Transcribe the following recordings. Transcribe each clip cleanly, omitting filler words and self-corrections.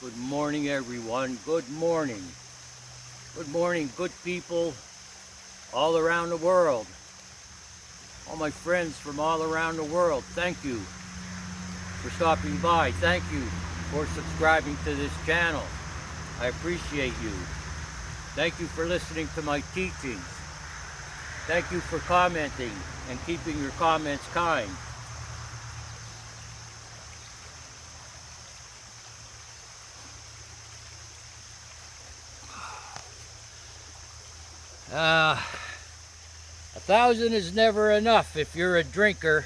Good morning, everyone. Good morning. Good morning, good people all around the world. All my friends from all around the world, thank you for stopping by. Thank you for subscribing to this channel. I appreciate you. Thank you for listening to my teachings. Thank you for commenting and keeping your comments kind. Uh, 1,000 is never enough if you're a drinker.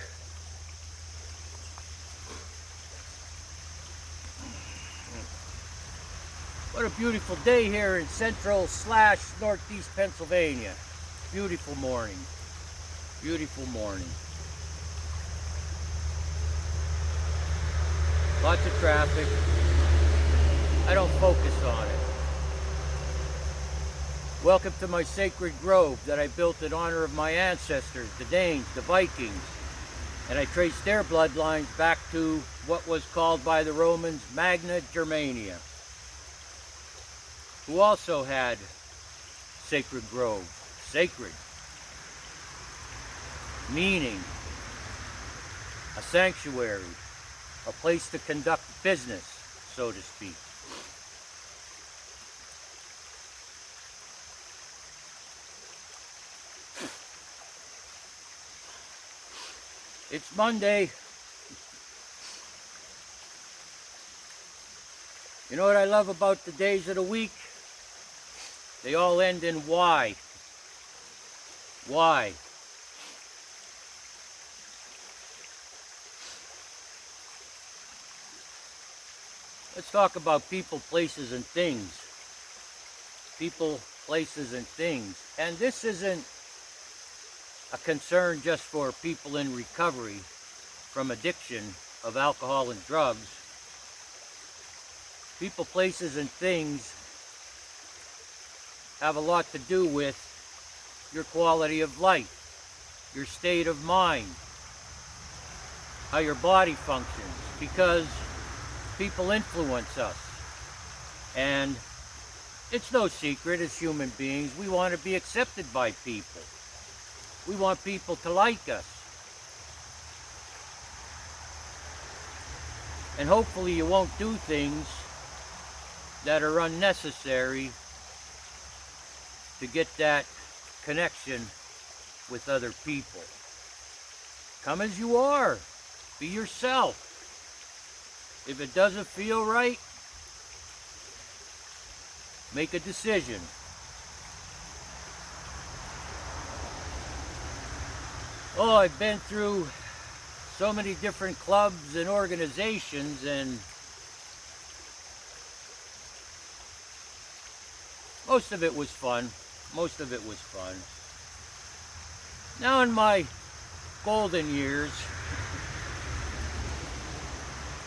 What a beautiful day here in central/northeast Pennsylvania. Beautiful morning. Beautiful morning. Lots of traffic. I don't focus on it. Welcome to my sacred grove that I built in honor of my ancestors, the Danes, the Vikings. And I traced their bloodlines back to what was called by the Romans Magna Germania, who also had sacred grove. Sacred, meaning a sanctuary, a place to conduct business, so to speak. It's Monday. You know what I love about the days of the week? They all end in Y. Why? Let's talk about people, places, and things. People, places, and things. And this isn't a concern just for people in recovery from addiction of alcohol and drugs. People, places, and things have a lot to do with your quality of life, your state of mind, how your body functions, because people influence us. And it's no secret, as human beings, we want to be accepted by people. We want people to like us. And hopefully you won't do things that are unnecessary to get that connection with other people. Come as you are. Be yourself. If it doesn't feel right, make a decision. Oh, I've been through so many different clubs and organizations, and most of it was fun. Most of it was fun. Now in my golden years,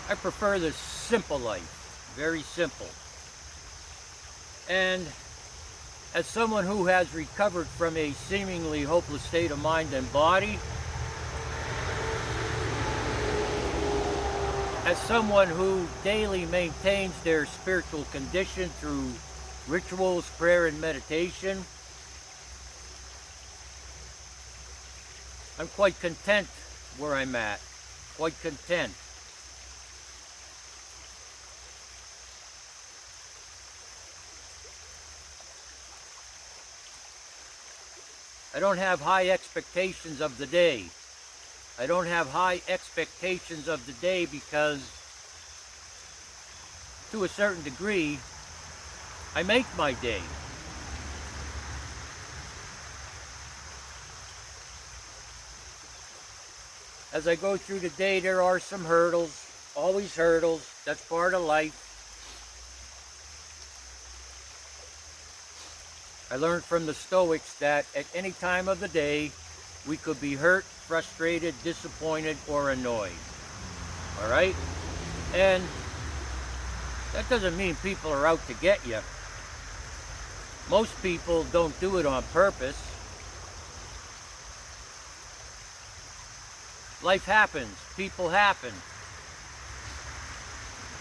I prefer the simple life. Very simple. And as someone who has recovered from a seemingly hopeless state of mind and body, as someone who daily maintains their spiritual condition through rituals, prayer, and meditation, I'm quite content where I'm at. Quite content. I don't have high expectations of the day. I don't have high expectations of the day because, to a certain degree, I make my day. As I go through the day, there are some hurdles. Always hurdles. That's part of life. I learned from the Stoics that at any time of the day, we could be hurt, frustrated, disappointed, or annoyed. All right? And that doesn't mean people are out to get you. Most people don't do it on purpose. Life happens. People happen.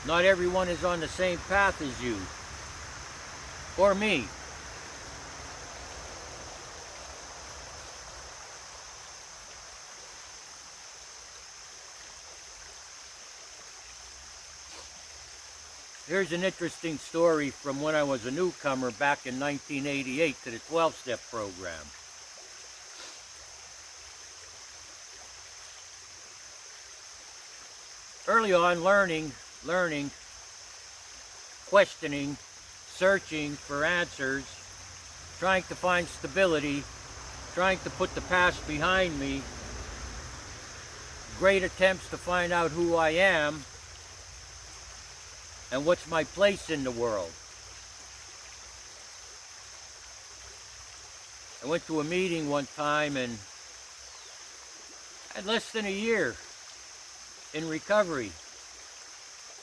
Not everyone is on the same path as you or me. Here's an interesting story from when I was a newcomer back in 1988 to the 12-step program. Early on, learning, questioning, searching for answers, trying to find stability, trying to put the past behind me, great attempts to find out who I am and what's my place in the world. I went to a meeting one time and I had less than a year in recovery.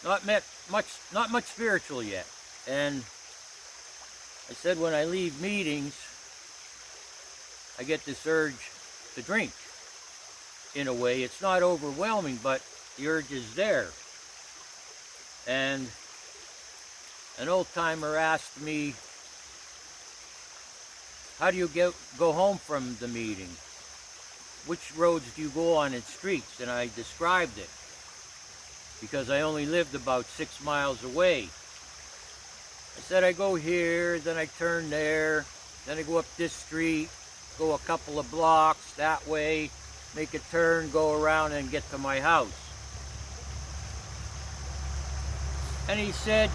Not much spiritual yet. And I said, when I leave meetings, I get this urge to drink. In a way, it's not overwhelming, but the urge is there. And an old timer asked me, how do you go home from the meeting? Which roads do you go on and streets? And I described it, because I only lived about 6 miles away. I said, I go here, then I turn there, then I go up this street, go a couple of blocks that way, make a turn, go around and get to my house. And he said,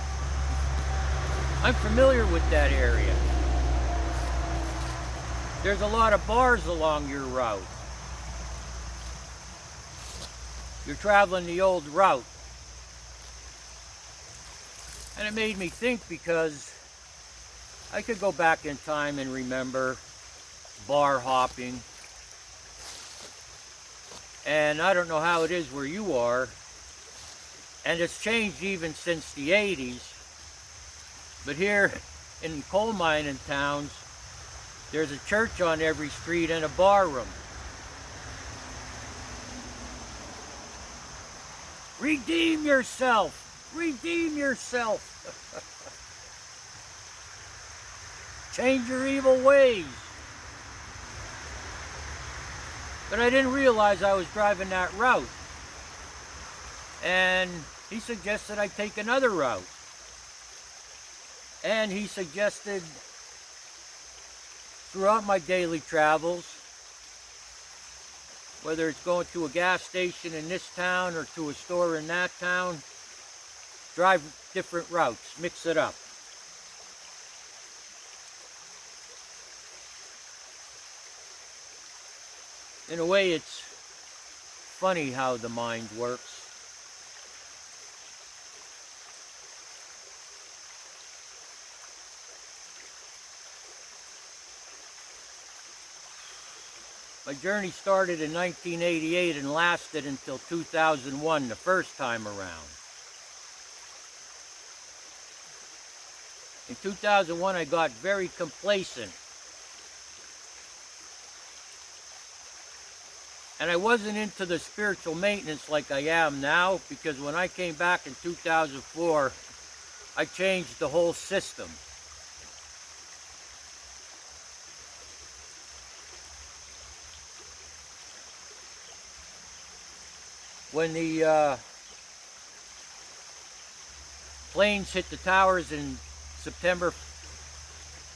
I'm familiar with that area. There's a lot of bars along your route. You're traveling the old route. And it made me think, because I could go back in time and remember bar hopping. And I don't know how it is where you are. And it's changed even since the 80s. But here in coal mining towns, there's a church on every street and a bar room. Redeem yourself. Redeem yourself. Change your evil ways. But I didn't realize I was driving that route. And he suggested I take another route. And he suggested throughout my daily travels, whether it's going to a gas station in this town or to a store in that town, drive different routes, mix it up. In a way, it's funny how the mind works. My journey started in 1988 and lasted until 2001, the first time around. In 2001, I got very complacent. And I wasn't into the spiritual maintenance like I am now, because when I came back in 2004, I changed the whole system. When the planes hit the towers in September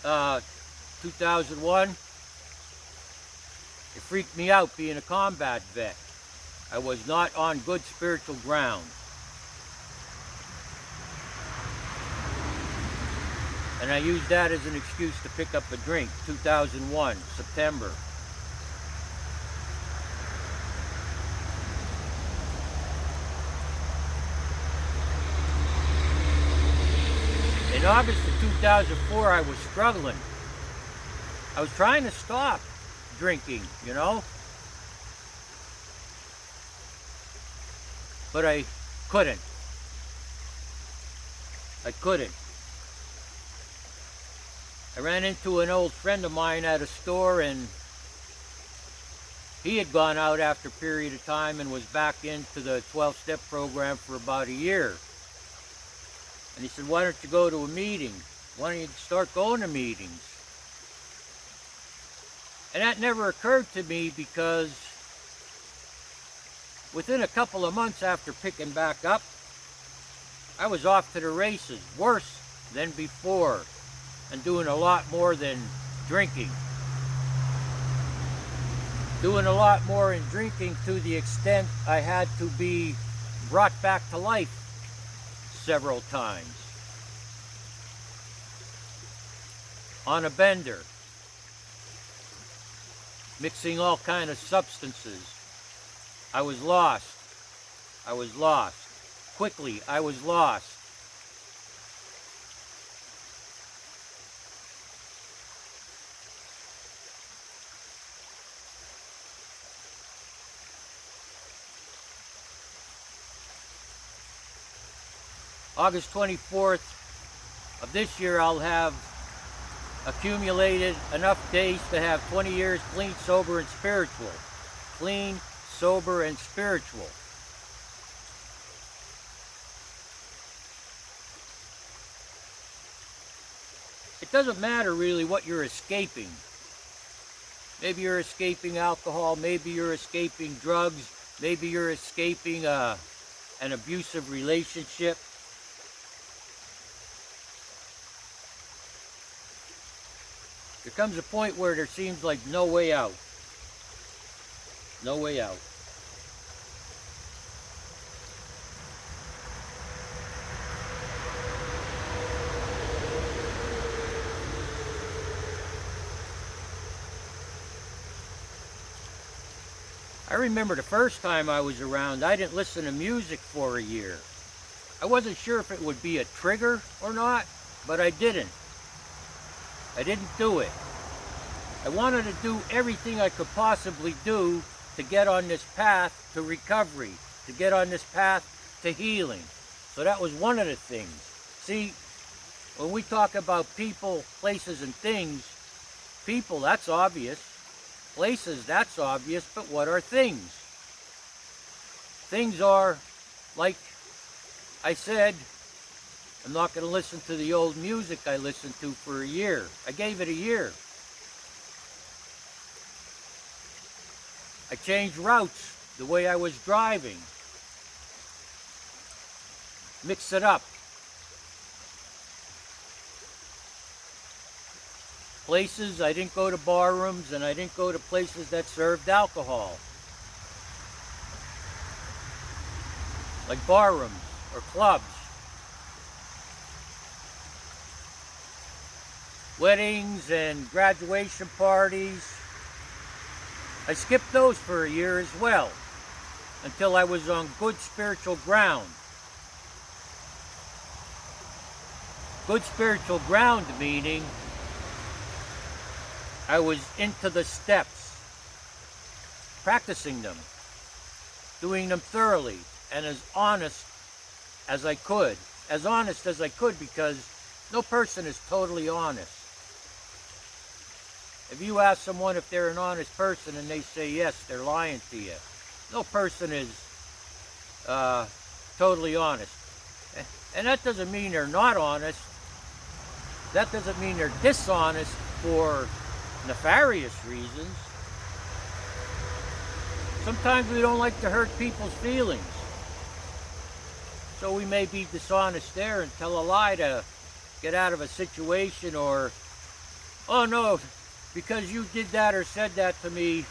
2001, it freaked me out being a combat vet. I was not on good spiritual ground. And I used that as an excuse to pick up a drink. 2001, September. In August of 2004, I was struggling. I was trying to stop drinking, you know? But I couldn't. I ran into an old friend of mine at a store, and he had gone out after a period of time and was back into the 12-step program for about a year. And he said, why don't you go to a meeting? Why don't you start going to meetings? And that never occurred to me because within a couple of months after picking back up, I was off to the races, worse than before, and doing a lot more than drinking. Doing a lot more in drinking to the extent I had to be brought back to life several times. On a bender, mixing all kind of substances. I was lost. I was lost. Quickly, I was lost. August 24th of this year, I'll have accumulated enough days to have 20 years clean, sober, and spiritual. Clean, sober, and spiritual. It doesn't matter really what you're escaping. Maybe you're escaping alcohol, maybe you're escaping drugs, maybe you're escaping an abusive relationship. There comes a point where there seems like no way out. No way out. I remember the first time I was around, I didn't listen to music for a year. I wasn't sure if it would be a trigger or not, but I didn't. I didn't do it. I wanted to do everything I could possibly do to get on this path to recovery, to get on this path to healing. So that was one of the things. See, when we talk about people, places, and things, people, that's obvious. Places, that's obvious, but what are things? Things are, like I said, I'm not going to listen to the old music I listened to for a year. I gave it a year. I changed routes, the way I was driving. Mix it up. Places, I didn't go to bar rooms, and I didn't go to places that served alcohol. Like bar rooms or clubs. Weddings and graduation parties. I skipped those for a year as well, until I was on good spiritual ground. Good spiritual ground meaning I was into the steps, practicing them, doing them thoroughly, and as honest as I could. As honest as I could, because no person is totally honest. If you ask someone if they're an honest person and they say yes, they're lying to you. No person is totally honest. And that doesn't mean they're not honest. That doesn't mean they're dishonest for nefarious reasons. Sometimes we don't like to hurt people's feelings. So we may be dishonest there and tell a lie to get out of a situation, or, oh no, because you did that or said that to me,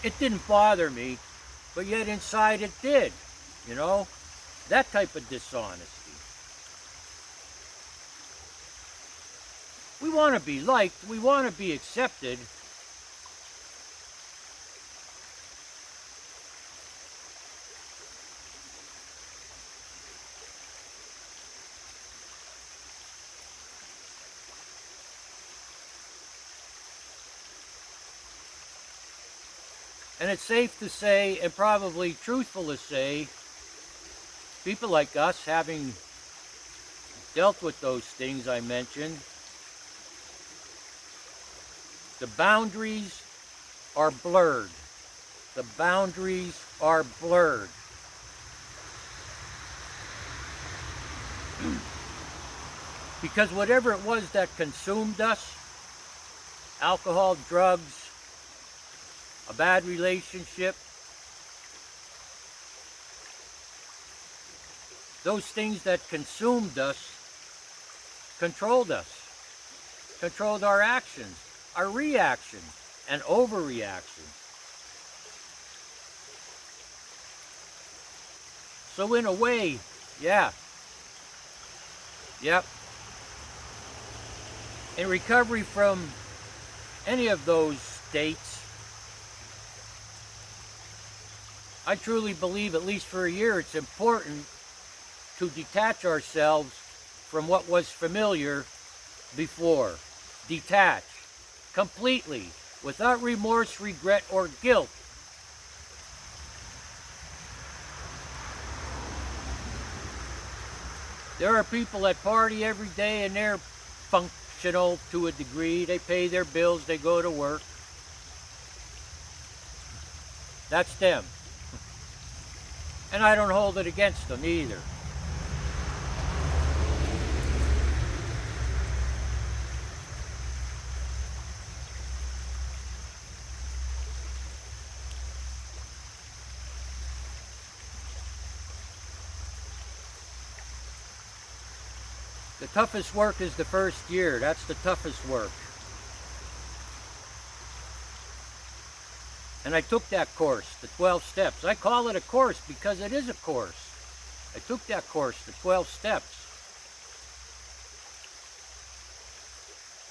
it didn't bother me, but yet inside it did, you know? That type of dishonesty. We want to be liked, we want to be accepted. And it's safe to say, and probably truthful to say, people like us, having dealt with those things I mentioned, the boundaries are blurred. The boundaries are blurred. Because whatever it was that consumed us, alcohol, drugs, a bad relationship, those things that consumed us controlled our actions, our reactions, and overreactions. So in a way, yeah, yep. In recovery from any of those states, I truly believe, at least for a year, it's important to detach ourselves from what was familiar before. Detach completely, without remorse, regret, or guilt. There are people that party every day and they're functional to a degree. They pay their bills, they go to work. That's them. And I don't hold it against them either. The toughest work is the first year. That's the toughest work. And I took that course, the 12 steps. I call it a course because it is a course. I took that course, the 12 steps.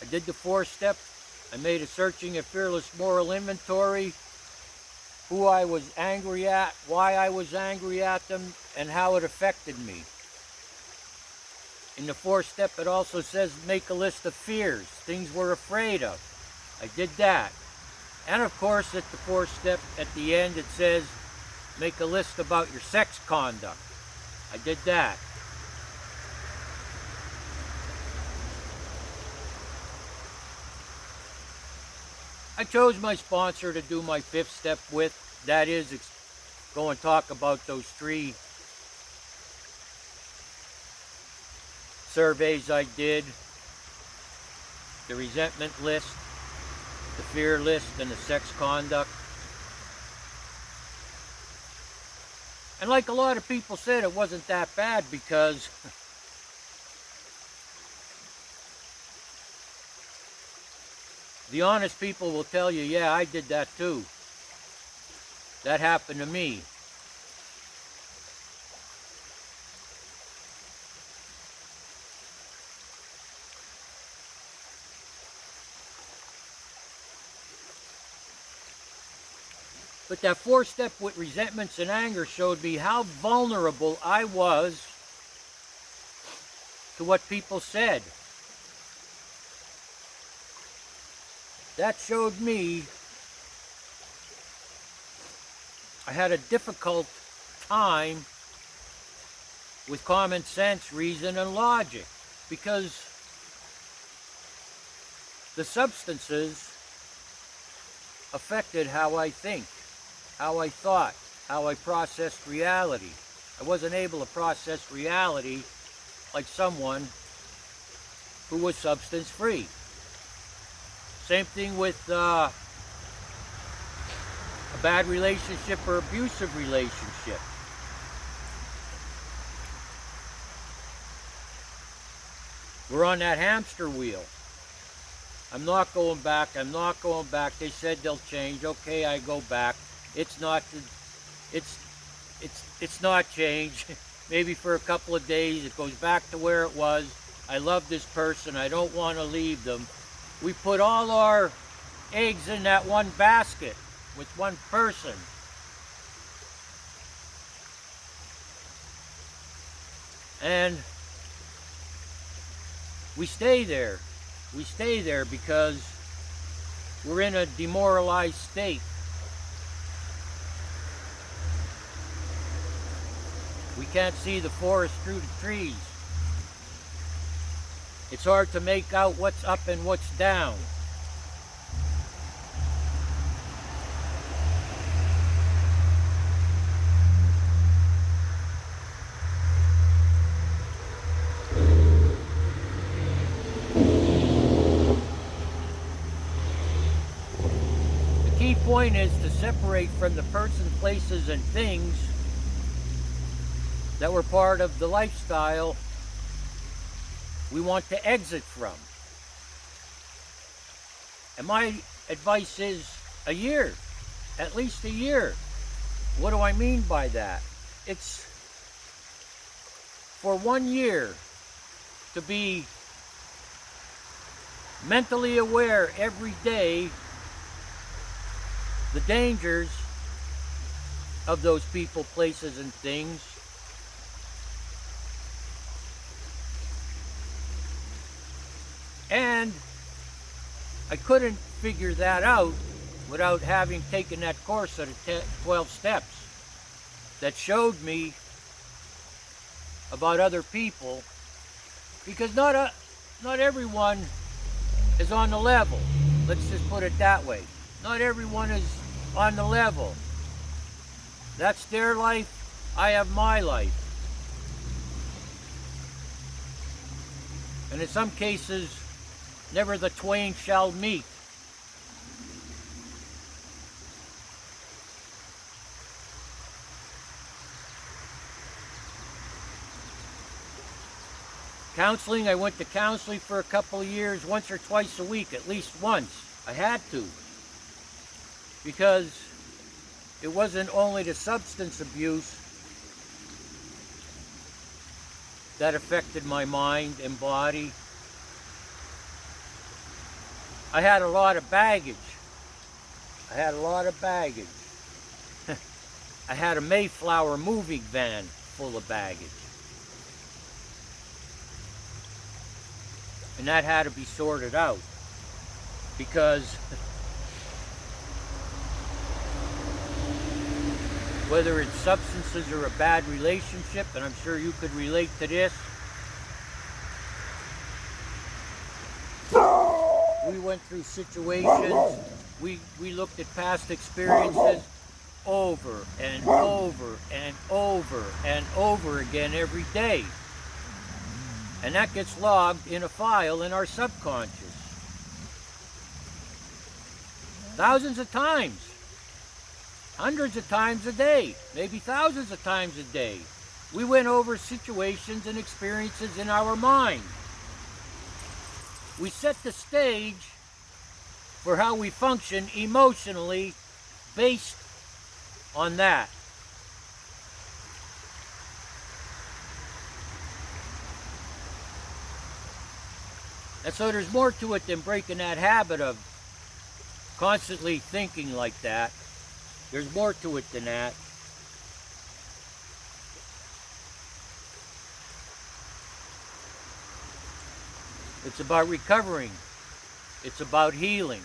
I did the 4 steps. I made a searching and fearless moral inventory. Who I was angry at, why I was angry at them, and how it affected me. In the 4th step, it also says make a list of fears, things we're afraid of. I did that. And of course, at the 4th step, at the end, it says make a list about your sex conduct. I did that. I chose my sponsor to do my 5th step with. That is, go and talk about those 3 surveys I did, the resentment list, the fear list, and the sex conduct. And like a lot of people said, it wasn't that bad because the honest people will tell you, yeah, I did that too. That happened to me. But that 4th step with resentments and anger showed me how vulnerable I was to what people said. That showed me I had a difficult time with common sense, reason, and logic because the substances affected how I think, how I thought, how I processed reality. I wasn't able to process reality like someone who was substance free. Same thing with a bad relationship or abusive relationship. We're on that hamster wheel. I'm not going back. I'm not going back. They said they'll change. Okay, I go back. It's not changed. Maybe for a couple of days it goes back to where it was. I love this person. I don't want to leave them. We put all our eggs in that one basket with one person. And we stay there. We stay there because we're in a demoralized state. We can't see the forest through the trees. It's hard to make out what's up and what's down. key point is to separate from the person, places, and things that were part of the lifestyle we want to exit from. And my advice is a year, at least a year. What do I mean by that? It's for 1 year to be mentally aware every day the dangers of those people, places, and things. And I couldn't figure that out without having taken that course of the 12 steps that showed me about other people, because not everyone is on the level. Let's just put it that way. Not everyone is on the level. That's their life. I have my life. And in some cases, never the twain shall meet. Counseling, I went to counseling for a couple of years, once or twice a week, at least once. I had to. Because it wasn't only the substance abuse that affected my mind and body. I had a lot of baggage. I had a Mayflower moving van full of baggage. And that had to be sorted out, because whether it's substances or a bad relationship, and I'm sure you could relate to this, we went through situations, we looked at past experiences over and over and over and over again every day. And that gets logged in a file in our subconscious. Thousands of times. Hundreds of times a day. Maybe thousands of times a day. We went over situations and experiences in our mind. We set the stage for how we function emotionally based on that. And so there's more to it than breaking that habit of constantly thinking like that. There's more to it than that. It's about recovering. It's about healing.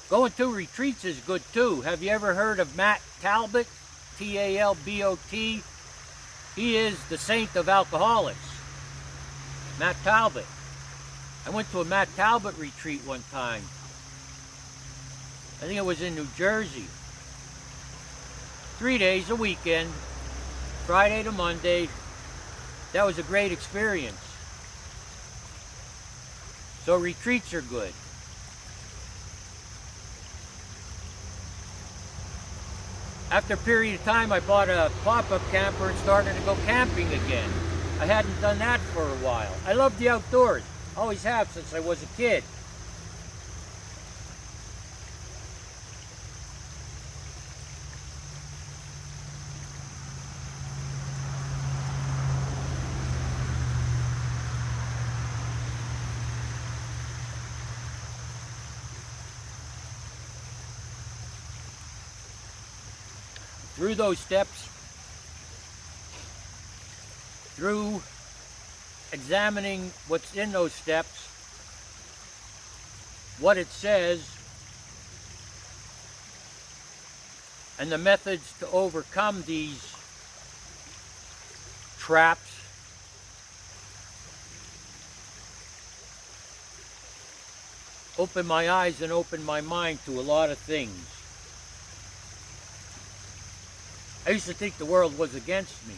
Going to retreats is good too. Have you ever heard of Matt Talbot? T-A-L-B-O-T. He is the saint of alcoholics. Matt Talbot. I went to a Matt Talbot retreat one time. I think it was in New Jersey. 3 days, a weekend, Friday to Monday. That was a great experience. So retreats are good. After a period of time, I bought a pop-up camper and started to go camping again. I hadn't done that for a while. I love the outdoors. Always have since I was a kid. Through those steps, through examining what's in those steps, what it says, and the methods to overcome these traps, opened my eyes and opened my mind to a lot of things. I used to think the world was against me.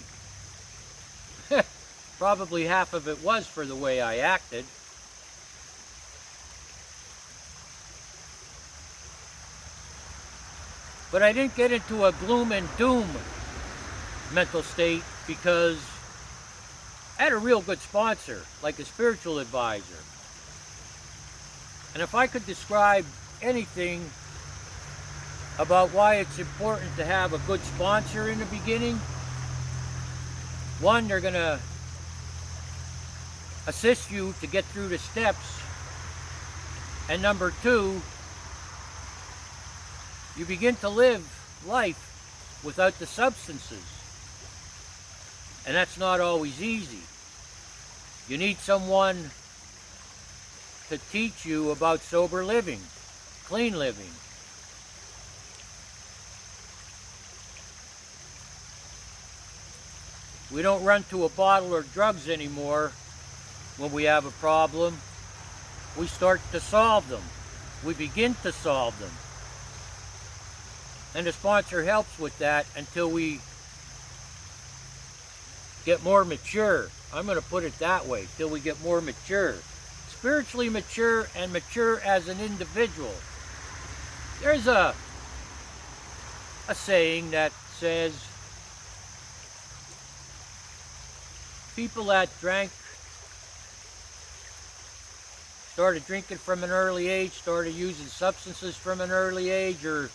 Probably half of it was for the way I acted. But I didn't get into a gloom and doom mental state because I had a real good sponsor, like a spiritual advisor. And if I could describe anything about why it's important to have a good sponsor in the beginning, one, they're going to assist you to get through the steps. And number two, you begin to live life without the substances. And that's not always easy. You need someone to teach you about sober living, clean living. We don't run to a bottle or drugs anymore when we have a problem. We start to solve them. We begin to solve them. And the sponsor helps with that until we get more mature. I'm going to put it that way, till we get more mature. Spiritually mature and mature as an individual. There's a saying that says, people that started drinking from an early age, started using substances from an early age, or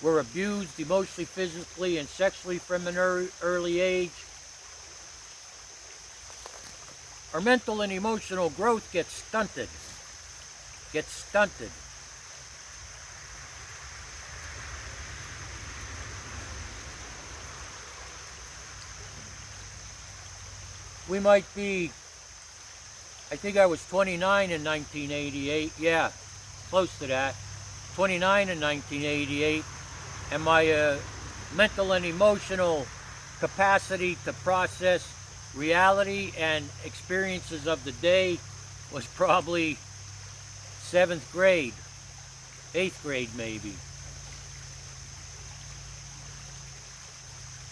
were abused emotionally, physically, and sexually from an early age, our mental and emotional growth gets stunted. We might be, I think I was 29 in 1988, yeah, close to that, 29 in 1988, and my mental and emotional capacity to process reality and experiences of the day was probably 7th grade, 8th grade maybe.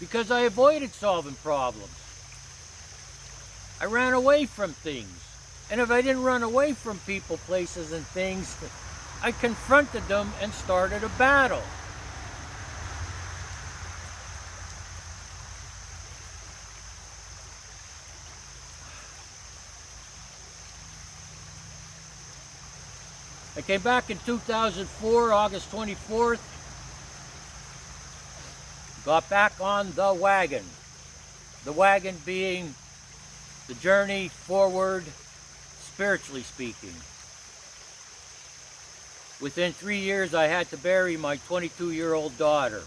Because I avoided solving problems. I ran away from things. And if I didn't run away from people, places, and things, I confronted them and started a battle. I came back in 2004, August 24th, got back on the wagon. The wagon being the journey forward, spiritually speaking. Within 3 years, I had to bury my 22-year-old daughter.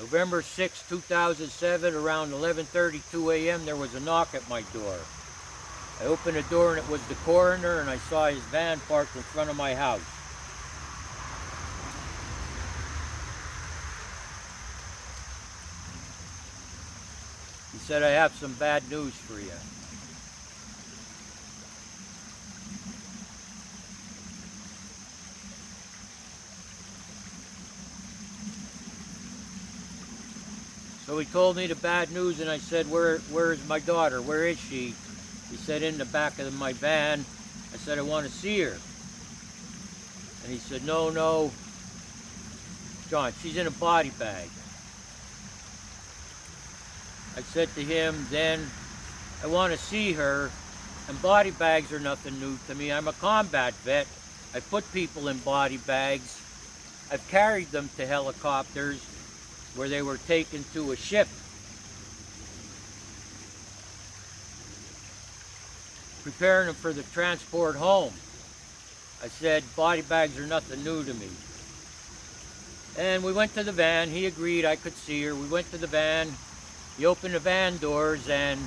November 6, 2007, around 11:32 a.m., there was a knock at my door. I opened the door and it was the coroner, and I saw his van parked in front of my house. He said, "I have some bad news for you." So he told me the bad news, and I said, where's my daughter? Where is she? He said, in the back of my van. I said, I want to see her. And he said, no, John, she's in a body bag. I said to him, then, I want to see her, and body bags are nothing new to me. I'm a combat vet. I put people in body bags. I've carried them to helicopters where they were taken to a ship. Preparing them for the transport home. I said, body bags are nothing new to me. And we went to the van. He agreed I could see her. We went to the van. He opened the van doors, and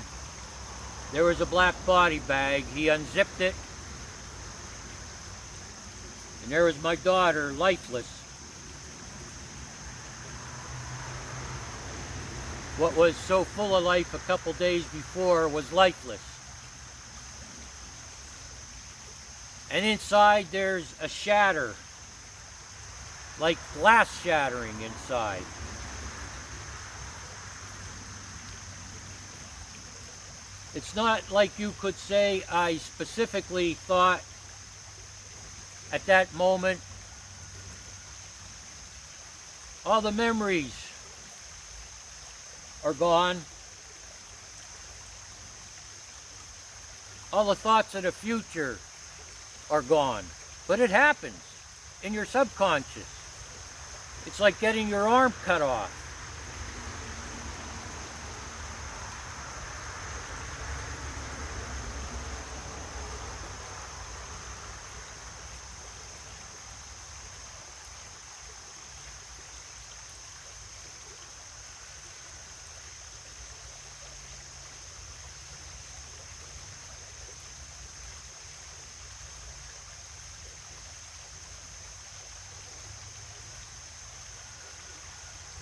there was a black body bag. He unzipped it, and there was my daughter, lifeless. What was so full of life a couple days before was lifeless. And inside there's a shatter, like glass shattering inside. It's not like you could say, I specifically thought at that moment, all the memories are gone. All the thoughts of the future are gone. But it happens in your subconscious. It's like getting your arm cut off.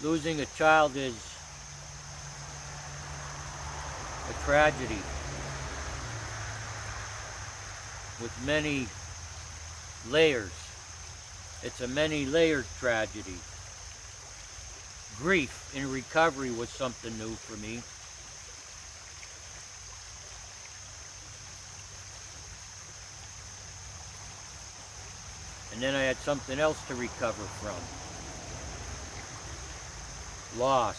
Losing a child is a tragedy with many layers. It's a many-layered tragedy. Grief in recovery was something new for me. And then I had something else to recover from. Loss.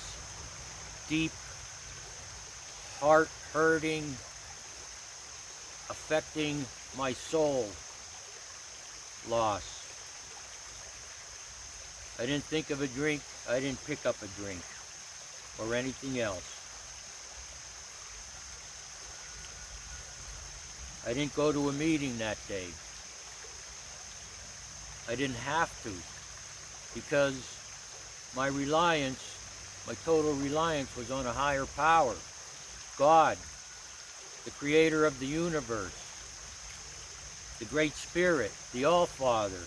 Deep, heart-hurting, affecting my soul loss. I didn't think of a drink. I didn't pick up a drink or anything else. I didn't go to a meeting that day. I didn't have to, because my reliance, my total reliance was on a higher power. God, the creator of the universe, the Great Spirit, the All-Father,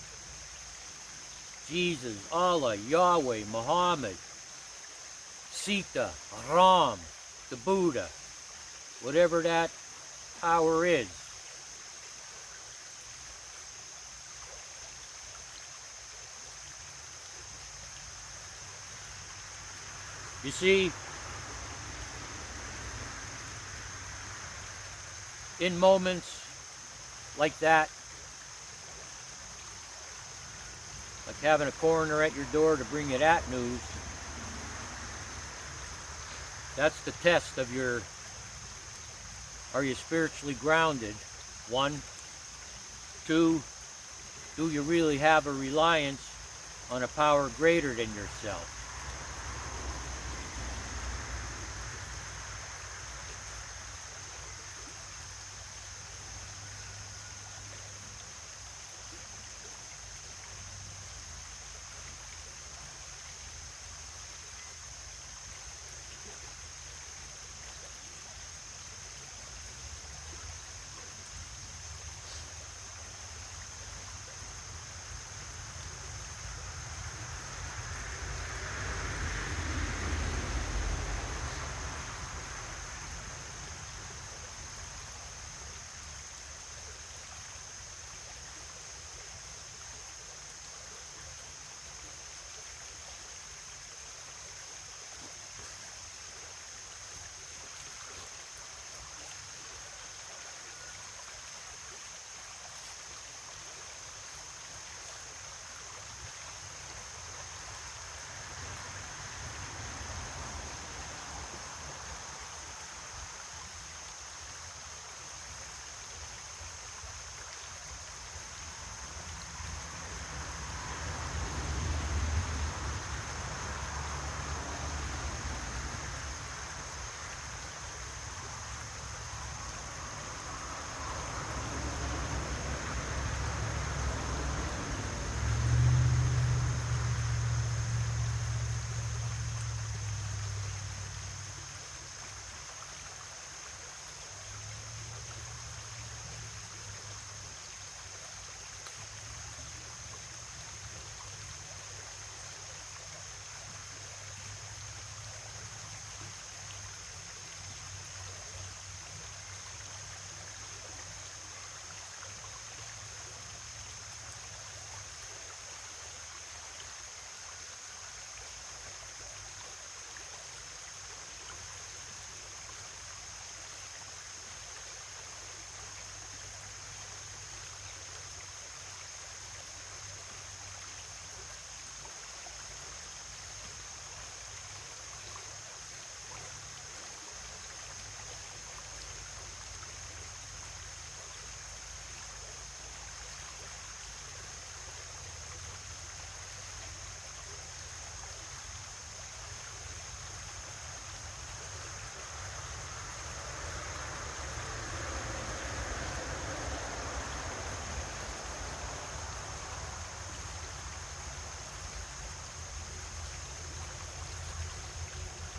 Jesus, Allah, Yahweh, Muhammad, Sita, Ram, the Buddha, whatever that power is. You see, in moments like that, like having a coroner at your door to bring you that news, that's the test of are you spiritually grounded? 1. 2, do you really have a reliance on a power greater than yourself?